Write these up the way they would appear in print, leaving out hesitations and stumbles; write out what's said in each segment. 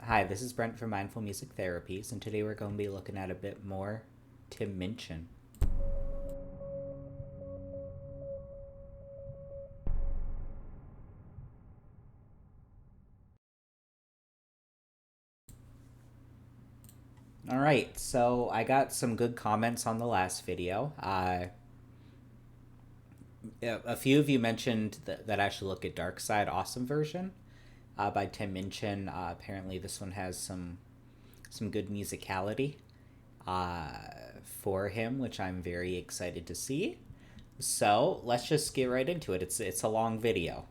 Hi, this is Brent from Mindful Music Therapies, and today we're going to be looking at a bit more Tim Minchin. Alright, so I got some good comments on the last video. A few of you mentioned that I should look at Dark Side Awesome Version by Tim Minchin. Apparently this one has some good musicality for him, which I'm very excited to see. So let's just get right into it. It's a long video,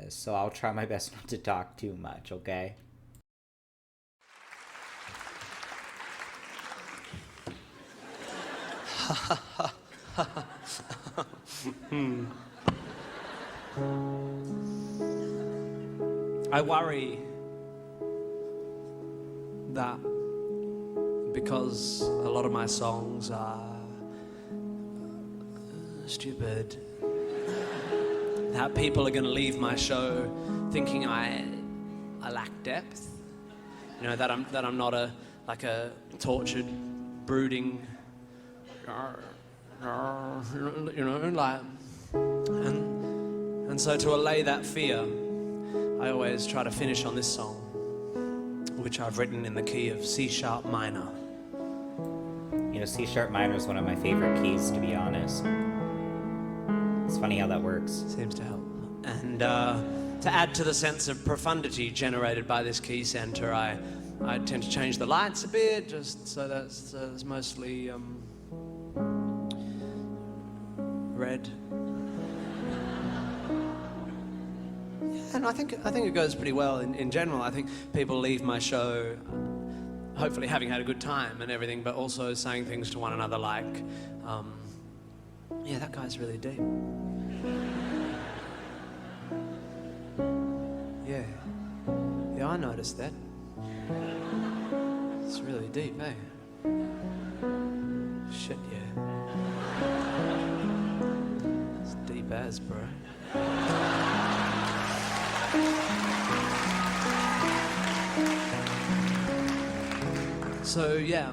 so I'll try my best not to talk too much, okay? I worry that because a lot of my songs are stupid, that people are going to leave my show thinking I lack depth. You know, that I'm not a tortured, brooding, and so to allay that fear, I always try to finish on this song, which I've written in the key of C sharp minor. You know, C sharp minor is one of my favorite keys, to be honest. It's funny how that works. Seems to help. And to add to the sense of profundity generated by this key center, I tend to change the lights a bit, just so that's it's mostly red. And I think it goes pretty well in general. I think people leave my show hopefully having had a good time and everything, but also saying things to one another like, yeah, that guy's really deep. Yeah, I noticed that. It's really deep, eh? Shit, yeah. It's deep as, bro. So yeah,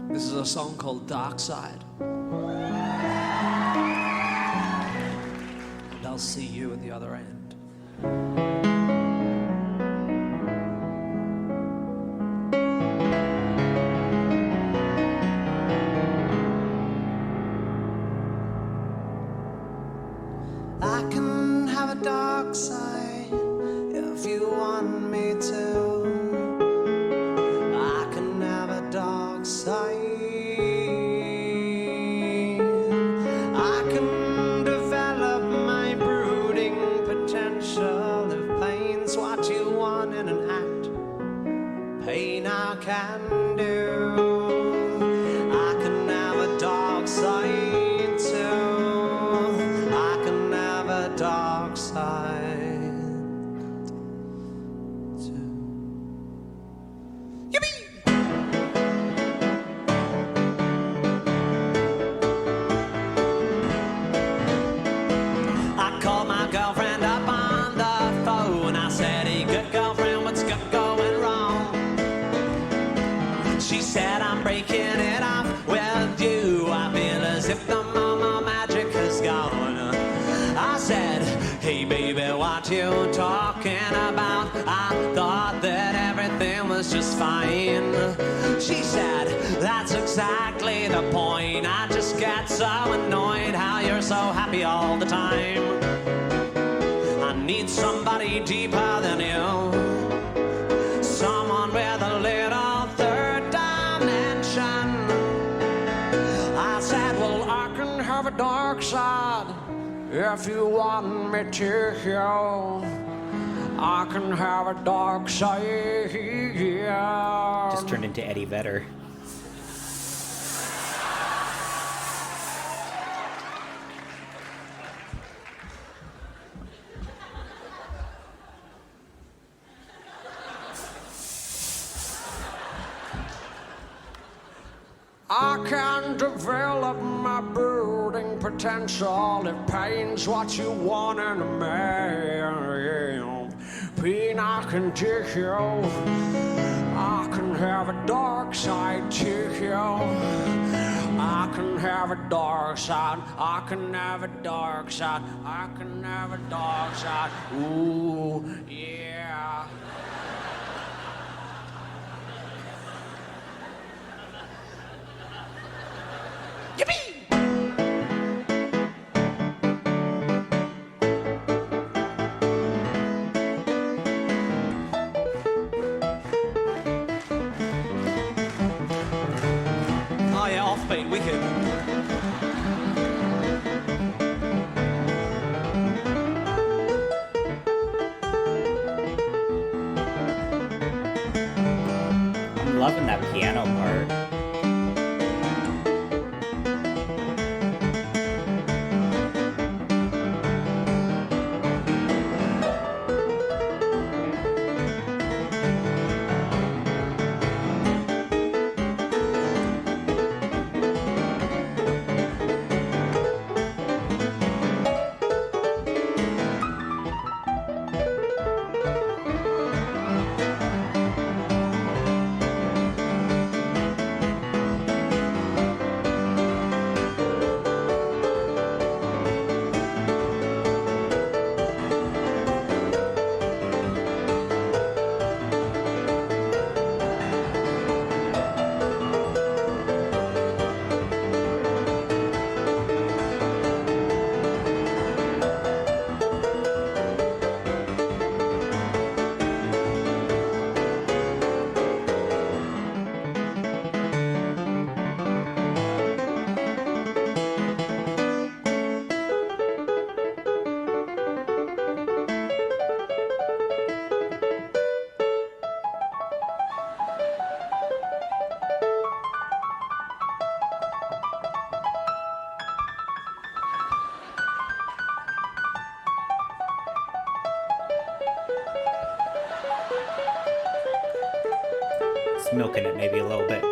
this is a song called Dark Side. And I'll see you at the other end. I can have a dark side if you want me to. I can have a dark side. I can develop my brooding potential. If pain's what you want in an act, pain I can do. I can have a dark side too. I can have a dark side too. Yippee! I called my girlfriend up on the phone. I said, hey, good girlfriend, what's going wrong? She said, I'm breaking it off with you. I feel as if the mama magic has gone. I said, hey baby, what you talking about? I thought that everything was just fine. She said, that's exactly the point. I just get so annoyed how you're so happy all the time. I need somebody deeper than you. Someone with a little third dimension. I said, well, I can have a dark side if you want me to. I can have a dark side. Just turned into Eddie Vedder. I can develop my brooding potential if pain's what you want in a man. pain I can take you. I can have a dark side take you. I can have a dark side. I can have a dark side. I can have a dark side. Ooh, yeah. Yippee! Oh yeah, offbeat, wicked. I'm loving that piano part. It's milking it maybe a little bit.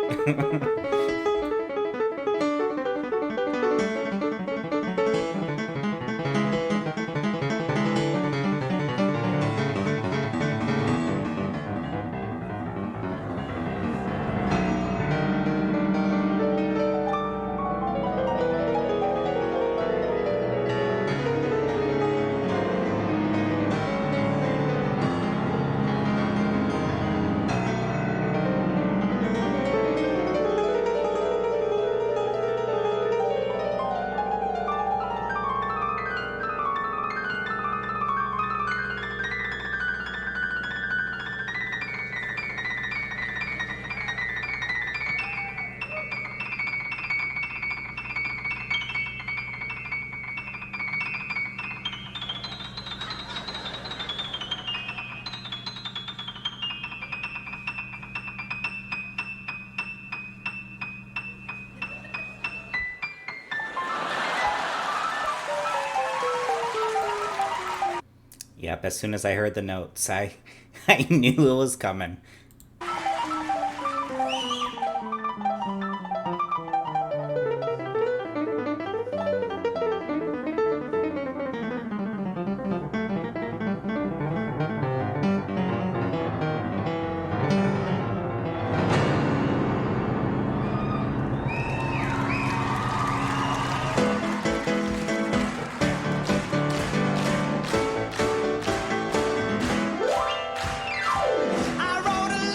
Yep, as soon as I heard the notes, I knew it was coming. I wrote a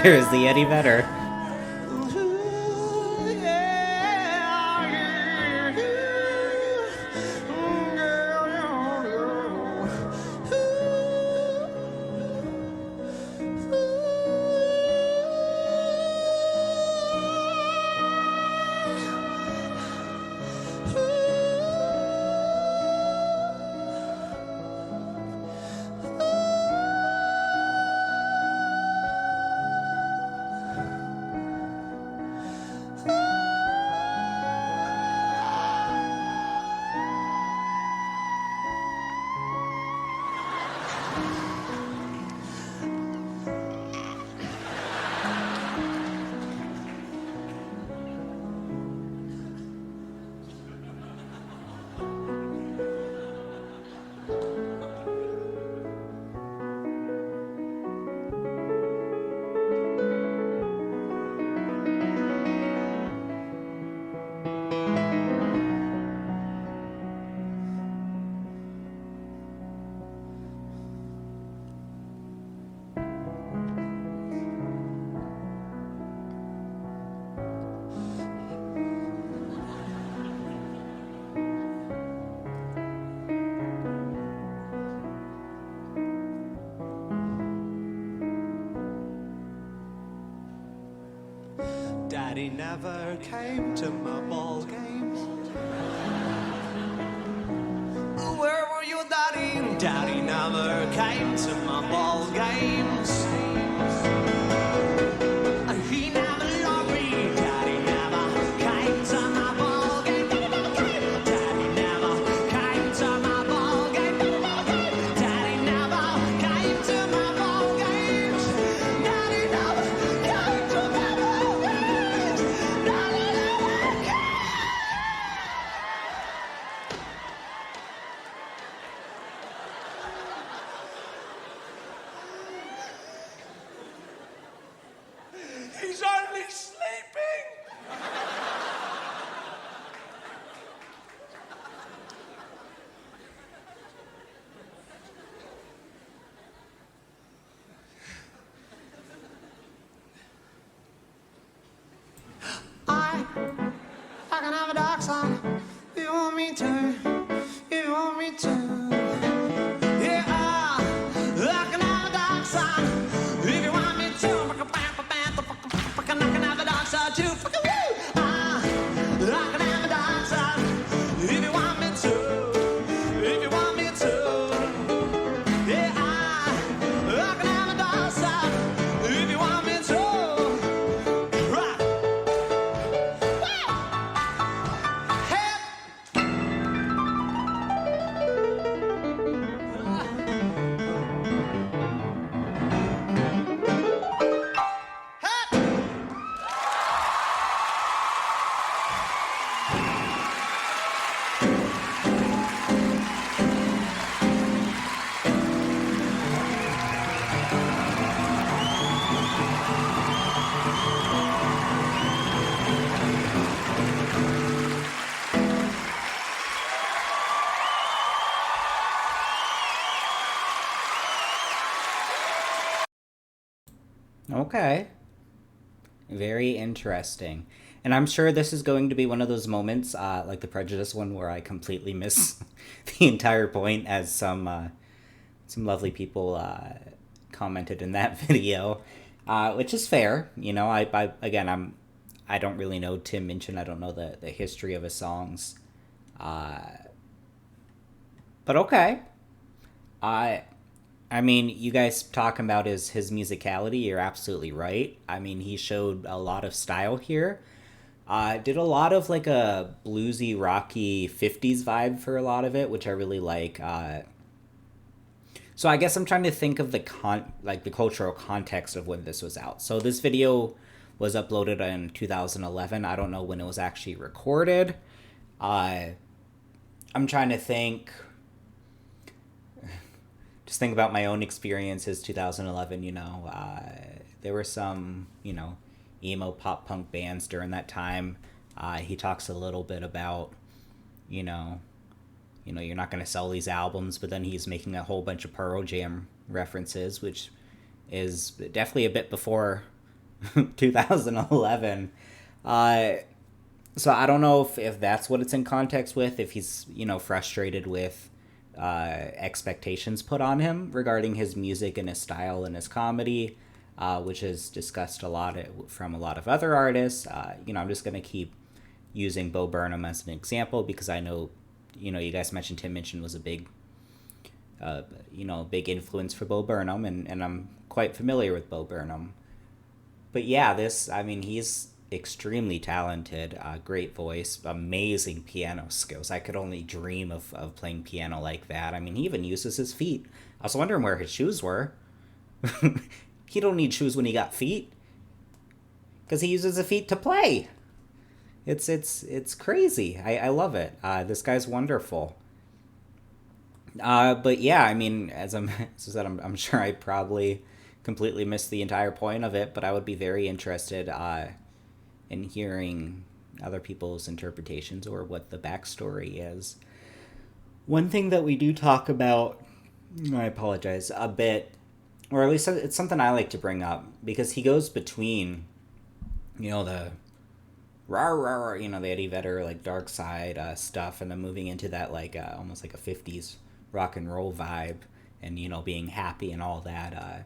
There's the Eddie Vedder. Daddy never came to my ball games. Where were you, Daddy? Daddy never came to my ball games. He never loved me. Daddy never came to my ball game. Daddy never came to my ball game. Daddy never came to my ball games. Daddy never came to my ball games. Daddy never came. He's only sleeping. I can have a dark side if you want me to. If you want me to. Yeah, I can have a dark side if you want me to. I can have a dark side too. I can have a dark side if you want me to. If you want me to. Yeah, I can have a dark side if you want me to. Right. Hey. Okay. Very interesting. And I'm sure this is going to be one of those moments, like the Prejudice one, where I completely miss the entire point, as some lovely people commented in that video, which is fair. You know, I don't really know Tim Minchin. I don't know the history of his songs, but okay. I mean, you guys talking about his musicality, you're absolutely right. I mean, he showed a lot of style here. Did a lot of like a bluesy, rocky 50s vibe for a lot of it, which I really like. So I guess I'm trying to think of the the cultural context of when this was out. So this video was uploaded in 2011. I don't know when it was actually recorded. I'm trying to think. Just think about my own experiences. 2011. There were some emo pop punk bands during that time. He talks a little bit about you're not going to sell these albums, but then he's making a whole bunch of Pearl Jam references, which is definitely a bit before 2011. Uh, so I don't know if that's what it's in context with, if he's, frustrated with expectations put on him regarding his music and his style and his comedy, which is discussed a lot from a lot of other artists. I'm just going to keep using Bo Burnham as an example because I know, you guys mentioned Tim Minchin was a big influence for Bo Burnham, and I'm quite familiar with Bo Burnham. But yeah, he's extremely talented, great voice, amazing piano skills. I could only dream of playing piano like that. I mean, he even uses his feet. I was wondering where his shoes were. He don't need shoes when he got feet, because he uses his feet to play. It's crazy. I love it. This guy's wonderful. But yeah, as as I said, I'm sure I probably completely missed the entire point of it, but I would be very interested in hearing other people's interpretations or what the backstory is. One thing that we do talk about, I apologize, a bit, or at least it's something I like to bring up, because he goes between, the rah rah, the Eddie Vedder like dark side stuff, and then moving into that like almost like a 50s rock and roll vibe, and being happy and all that.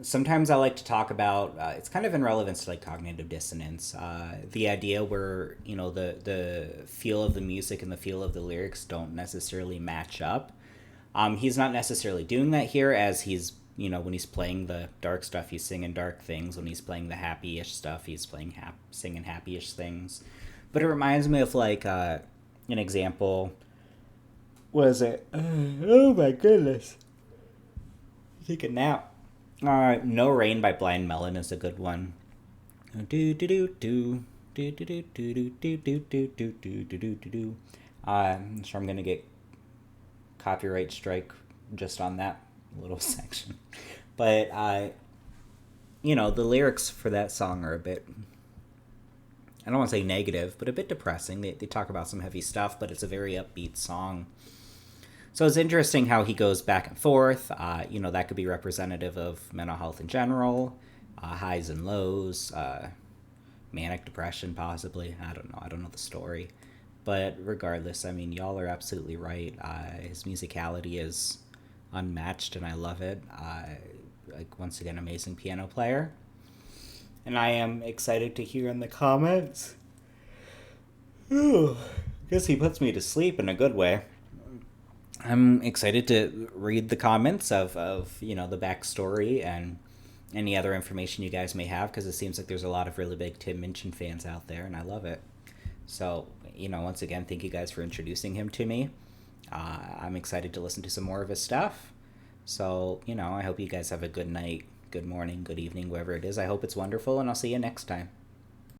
Sometimes I like to talk about it's kind of in relevance to like cognitive dissonance, the idea where the feel of the music and the feel of the lyrics don't necessarily match up. He's not necessarily doing that here, as he's when he's playing the dark stuff, he's singing dark things. When he's playing the happy-ish stuff, he's singing happy-ish things. But it reminds me of like an example. Was it? Oh my goodness! Take a nap. No Rain by Blind Melon is a good one. Do do do do do do do do do do do do do do do do. I'm sure I'm gonna get copyright strike just on that little section, but the lyrics for that song are a bit, I don't want to say negative, but a bit depressing. They talk about some heavy stuff, but it's a very upbeat song. So it's interesting how he goes back and forth. That could be representative of mental health in general, highs and lows, manic depression possibly. I don't know. I don't know the story. But regardless, y'all are absolutely right. His musicality is unmatched, and I love it. Once again, amazing piano player. And I am excited to hear in the comments. Ooh, I guess he puts me to sleep in a good way. I'm excited to read the comments of the backstory and any other information you guys may have, because it seems like there's a lot of really big Tim Minchin fans out there, and I love it. So, once again, thank you guys for introducing him to me. I'm excited to listen to some more of his stuff. So, I hope you guys have a good night, good morning, good evening, wherever it is. I hope it's wonderful, and I'll see you next time.